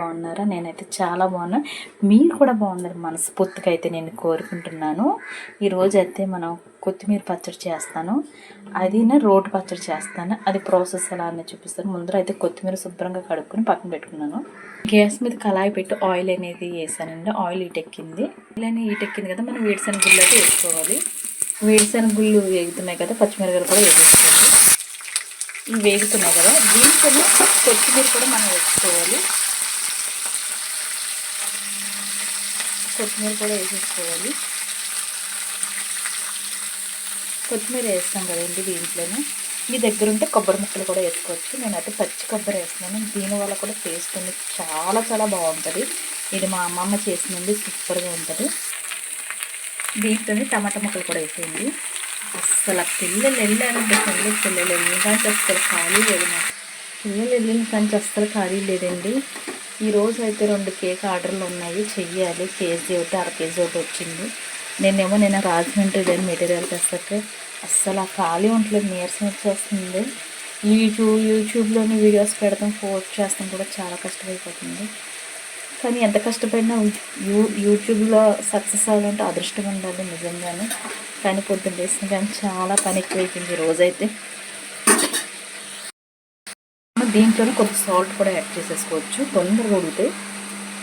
బాగున్నారా? నేనైతే చాలా బాగున్నాను. మీరు కూడా బాగున్నారు మనస్ఫూర్తిగా అయితే నేను కోరుకుంటున్నాను. ఈరోజు అయితే మనం కొత్తిమీర పచ్చడి చేస్తాను. అది రోటి పచ్చడి చేస్తాను. అది ప్రాసెస్ ఎలా అని చూపిస్తాను. ముందర అయితే కొత్తిమీర శుభ్రంగా కడుక్కొని పక్కన పెట్టుకున్నాను. గ్యాస్ మీద కళాయి పెట్టి ఆయిల్ అనేది వేసానండి. ఆయిల్ ఈటెక్కింది. కదా, మనం వేరుశనగ గుళ్ళు అయితే వేసుకోవాలి. వేరుశనగ గుళ్ళు వేగుతున్నాయి కదా, పచ్చిమిరపకాయలు కూడా వేసుకోవాలి. ఇవి వేగుతున్నాయి కదా, దీంట్లో కొత్తిమీర కూడా మనం వేసుకోవాలి. కొత్తిమీర కూడా వేసేసుకోవాలి. కొత్తిమీర వేస్తాం కదండి దీంట్లోనే. మీ దగ్గర ఉంటే కొబ్బరి ముక్కలు కూడా వేసుకోవచ్చు. నేనైతే పచ్చి కొబ్బరి వేస్తున్నాను. దీనివల్ల కూడా టేస్ట్ అనేది చాలా చాలా బాగుంటుంది. ఇది మా అమ్మమ్మ చేసిందండి, సూపర్గా ఉంటుంది. దీంట్లోనే టమాటా ముక్కలు కూడా వేసేయండి. అస్సలు పిల్లలు వెళ్ళారంటే పిల్లలు వెళ్ళిన కానీ అస్సలు ఖాళీ లేదు. పిల్లలు వెళ్ళిన కానీ అస్సలు ఖాళీ లేదండి. ఈరోజు అయితే 2 కేక్ ఆర్డర్లు ఉన్నాయి, చెయ్యాలి. కేజీ ఒకటి, అర కేజీ ఒకటి వచ్చింది. నేను రాజమండ్రి కానీ మెటీరియల్ తెస్తాక అస్సలు ఆ ఖాళీ ఉండలేదు, నీరసం వచ్చేస్తుంది. యూట్యూబ్లోని వీడియోస్ పెడతాం, పోస్ట్ చేస్తాం కూడా చాలా కష్టమైపోతుంది. కానీ ఎంత కష్టపడినా యూట్యూబ్లో సక్సెస్ అవ్వాలంటే అదృష్టం ఉండాలి నిజంగానే. కానీ పొద్దున్న వేసిన కానీ చాలా పని ఎక్కువైపోయింది ఈరోజైతే. దీంట్లోనే కొంచెం సాల్ట్ కూడా యాడ్ చేసేసుకోవచ్చు, తొందరగా ఉడుకుతాయి.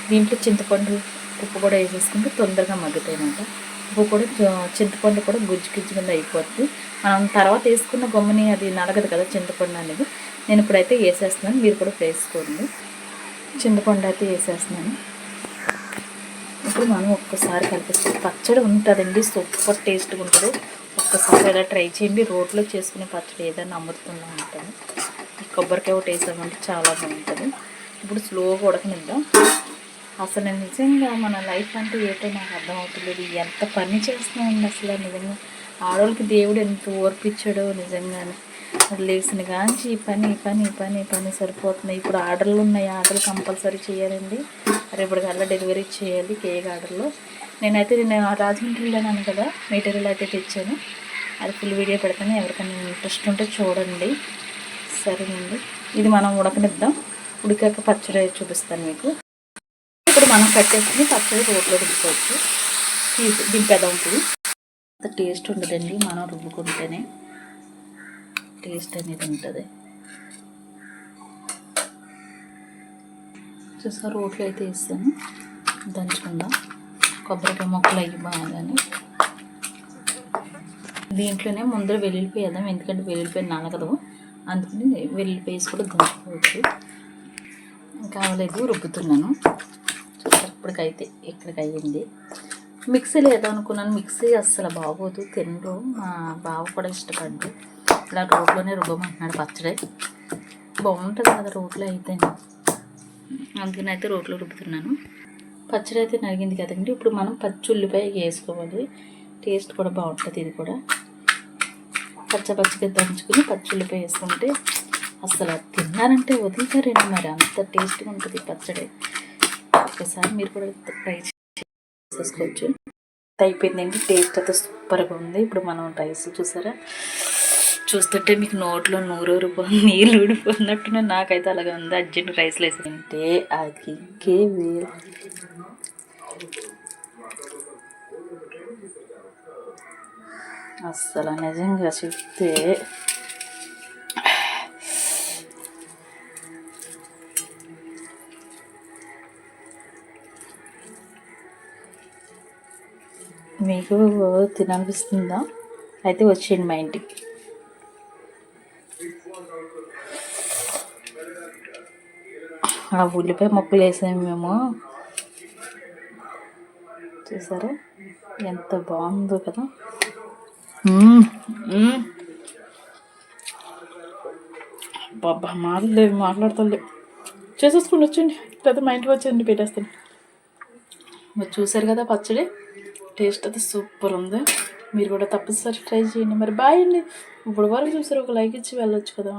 దీంట్లో చింతపండు, ఉప్పు కూడా వేసేసుకుంటే తొందరగా మగ్గుతాయి అన్నమాట. ఉప్పు కూడా చింతపండు కూడా గుజ్జు కింద అయిపోతుంది. మనం తర్వాత వేసుకున్న గమ్ముని అది నలగదు కదా చింతపండు అనేది. నేను ఇప్పుడైతే వేసేస్తున్నాను, మీరు కూడా వేసుకోండి. చింతపండు అయితే వేసేస్తున్నాను. ఇప్పుడు మనం ఒక్కసారి కలిపేస్తాం. పచ్చడి ఉంటుందండి, సూపర్ టేస్ట్గా ఉంటుంది. ఒక్కసారి ఇలా ట్రై చేయండి. రోట్లో చేసుకునే పచ్చడి ఏదైనా అమృతంగా ఉంటుంది. కొబ్బరికాయ ఒకటి వేసామంటే చాలా బాగుంటుంది. ఇప్పుడు స్లోగా ఉడకనిద్దాం. అసలు నిజంగా మన లైఫ్ అంటే ఏంటో నాకు అర్థమవుతలేదు. ఎంత పని చేస్తున్నామండి అసలు. నిజంగా ఆడవాళ్ళకి దేవుడు ఎంత ఓర్పిచ్చాడో నిజంగానే. అది లేచిన కాంచి ఈ పని సరిపోతుంది. ఇప్పుడు ఆర్డర్లు ఉన్నాయి, ఆర్డర్లు కంపల్సరీ చేయాలండి. రేపటికల్లా డెలివరీ చేయాలి కేక్ ఆర్డర్లో. నేను రాజమండ్రి వెళ్ళాను కదా, మెటీరియల్ అయితే తెచ్చాను. అది ఫుల్ వీడియో పెడతాను, ఎవరికైనా ఇంట్రెస్ట్ ఉంటే చూడండి. సరేనండి, ఇది మనం ఉడకనిద్దాం. ఉడికాక పచ్చడి చూపిస్తాను మీకు. ఇప్పుడు మనం కట్టేసుకుని పచ్చడి రోట్లో రుబ్బుకోవచ్చు. దింపేద్దాం. ఇప్పుడు అంత టేస్ట్ ఉండదండి, మనం రుబ్బుకుంటేనే టేస్ట్ అనేది ఉంటుంది. చూసా రోట్లో అయితే వేస్తాను దంచకుండా. కొబ్బరికాయ మొక్కలు అయ్యి బాగానే. దీంట్లోనే ముందర వెల్లుల్లిపాయ వేద్దాం, ఎందుకంటే వెల్లుల్లిపాయ నలగదు. అందుకని వెల్లుల్లిపాయ వేసి కూడా దంచుకోవచ్చు. కావలేదు, రుబ్బుతున్నాను. ఇప్పటికైతే ఇక్కడికి అయ్యింది. మిక్సీలో వేద్దాం అనుకున్నాను, మిక్సీ అస్సలు బాగోదు, తినరు. మా బావ కూడా ఇష్టపడ్డు. ఇలా రోట్లోనే రుబ్బమంటున్నాడు. పచ్చడి బాగుంటుంది కదా రోట్లో అయితే, అందుకని అయితే రోట్లో రుబ్బుతున్నాను. పచ్చడి అయితే నలిగింది కదండి. ఇప్పుడు మనం పచ్చి ఉల్లిపాయ వేసుకోవాలి, టేస్ట్ కూడా బాగుంటుంది. ఇది కూడా పచ్చగా దంచుకుని పచ్చి ఉల్లిపాయ వేసుకుంటే అసలు తిన్నారంటే వదులుతారండి. మరి అంత టేస్ట్గా ఉంటుంది పచ్చడి. ఒకసారి మీరు కూడా ట్రై చేసుకోవచ్చు. అయిపోయిందండి, టేస్ట్ అయితే సూపర్గా ఉంది. ఇప్పుడు మనం రైస్ చూసారా, చూస్తుంటే మీకు నోట్లో నీళ్ళు ఊడిపోతున్నట్టునే నాకైతే అలాగే ఉంది. అర్జెంట్ రైస్లో వేసింటే అది అస్సలు నిజంగా చెప్తే మీకు తినాలనిపిస్తుందా? అయితే వచ్చేయండి మా ఇంటికి. ఆ ఉల్లిపాయ ముక్కలు వేసాము మేము, చూసారా ఎంత బాగుందో కదా. బాబా మాట్లాడుతుంది. చేసేసుకుని వచ్చండి, లేదా మా ఇంటికి వచ్చండి, పెట్టేస్తాను. మరి చూసారు కదా పచ్చడి, టేస్ట్ అయితే సూపర్ ఉంది. మీరు కూడా తప్పనిసరి ట్రై చేయండి. మరి బాయ్ అండి. ఇప్పుడు వరకు చూసారు, ఒక లైక్ ఇచ్చి వెళ్ళొచ్చు కదా.